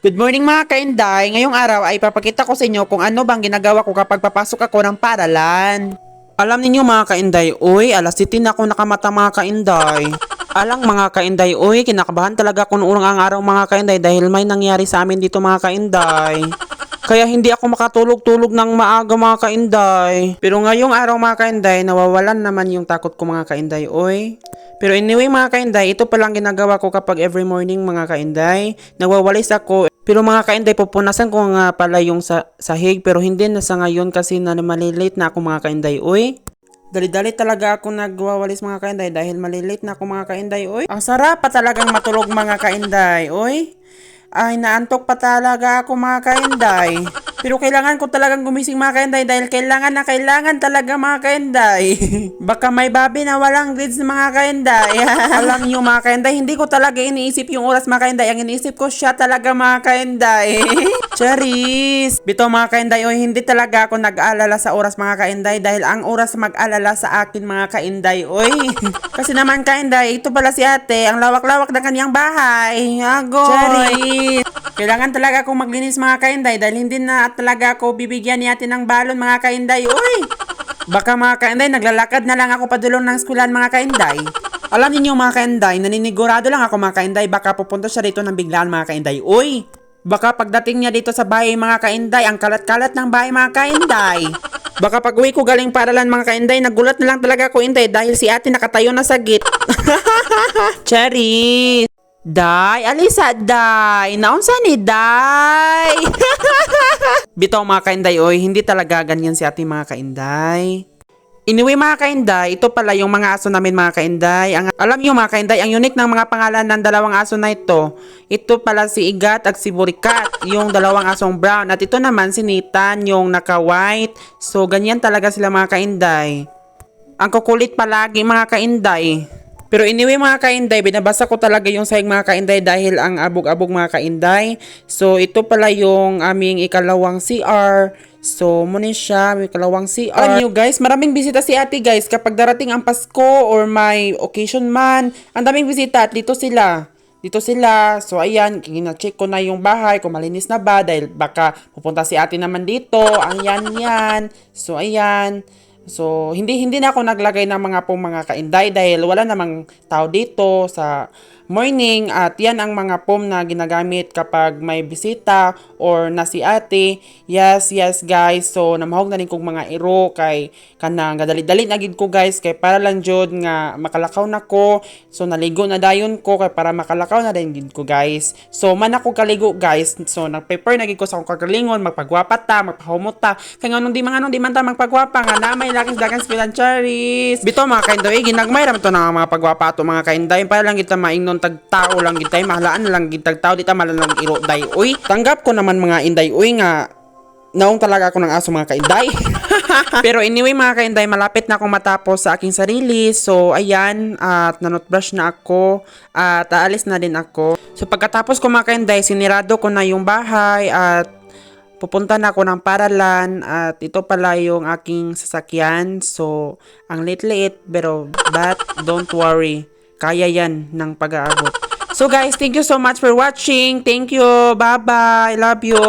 Good morning mga kainday. Ngayong araw ay papakita ko sa inyo kung ano bang ginagawa ko kapag papasok ako ng paaralan. Alam ninyo mga kainday, uy, alas 7 na ako nakamata mga kainday. Alang mga kainday, uy, kinakabahan talaga ako noong ang araw mga kainday dahil may nangyari sa amin dito mga kainday. Kaya hindi ako makatulog-tulog ng maaga mga kainday. Pero ngayong araw mga kainday, nawawalan naman yung takot ko mga kainday, uy. Pero anyway mga kainday, ito palang ginagawa ko kapag every morning mga kainday. Nagwawalis ako. Pero mga kainday, pupunasan ko nga pala yung sahig pero hindi na sa ngayon kasi na malilate na ako mga kainday, uy. Dali-dali talaga ako nagwawalis mga kainday dahil malilate na ako mga kainday, uy. Ang sarap pa talagang matulog mga kainday, uy. Ay, naantok pa talaga ako mga kainday. Pero kailangan ko talagang gumising mga kainday dahil kailangan talaga mga kainday. Baka may babi na walang grades mga kainday. Alam niyo mga kainday, hindi ko talaga iniisip yung oras mga kainday. Ang iniisip ko siya talaga mga kainday. Charis! Bito mga kainday, oy, hindi talaga ako nag-aalala sa oras mga kainday dahil ang oras mag-alala sa akin mga kainday, oy. Kasi naman kainday, ito pala si ate, ang lawak-lawak ng kanyang bahay. Agoy! Charis! Kailangan talaga akong maglinis mga kainday dahil hindi na talaga ako bibigyan ni ate ng balon mga kainday, oy. Baka mga kainday, naglalakad na lang ako padulong ng eskwelahan mga kainday. Alam niyo mga kainday, naninigurado lang ako mga kainday, baka pupunta siya dito ng biglaan mga kainday, oy. Baka pagdating niya dito sa bahay mga kainday, ang kalat-kalat ng bahay mga kainday. Baka pag uwi ko galing paaralan mga kainday, nagulat na lang talaga ako inday dahil si ate nakatayo na sa git. Cherry! Day, alisa day, naunsa ni day? Bitaw mga kainday, oy, hindi talaga ganyan si ate mga kainday. Anyway mga kainday, ito pala yung mga aso namin mga kainday. Alam niyo mga kainday, ang unique ng mga pangalan ng dalawang aso na ito. Ito pala si Igat at si Burikat, yung dalawang asong brown. At ito naman si Nathan, yung naka-white. So ganyan talaga sila mga kainday. Ang kukulit palagi mga kainday. Pero anyway mga kainday, binabasa ko talaga yung sahig mga kainday dahil ang abog-abog mga kainday. So ito pala yung aming ikalawang CR. So muna siya, may ikalawang CR. Alam nyo guys, maraming bisita si ate guys kapag darating ang Pasko or may occasion man. Ang daming bisita at dito sila. Dito sila. So ayan, kina-check ko na yung bahay kung malinis na ba dahil baka pupunta si ate naman dito. Ayan yan. So ayan. So, hindi na ako naglagay ng mga kainday dahil wala namang tao dito sa morning at yan ang mga pom na ginagamit kapag may bisita or na si ate. Yes guys. So, namahog na rin kong mga iro kay kanang gadali-dali na gid ko guys kay para lang jud nga makalakaw na ko. So, naligo na dayon ko kay para makalakaw na din gid ko guys. So, man ako kaligo guys. So, nag-prepare na gid ko sa akong kagalingon, magpagwapa ta, magpahumot ta. Kay nganong di man ta magpagwapa nga na may lakis dagan spilan charis. Bito mga kainday, ginagmay ra to na mga pagwapa to mga kainday para lang kita maingnon tagtao lang gitay mahalaan lang gitag tao di ta malanong iro day uy. Tanggap ko naman mga inday uy nga naong talaga ako ng aso mga kainday. Pero anyway mga kainday, malapit na akong matapos sa aking sarili. So ayan, at nanotbrush na ako at aalis na din ako. So pagkatapos ko mga kainday, sinirado ko na yung bahay at pupunta na ako ng paaralan at ito pala yung aking sasakyan. So ang liit-liit pero but don't worry, kaya yan ng pag-aabot. So guys, thank you so much for watching. Thank you. Bye-bye. Love you.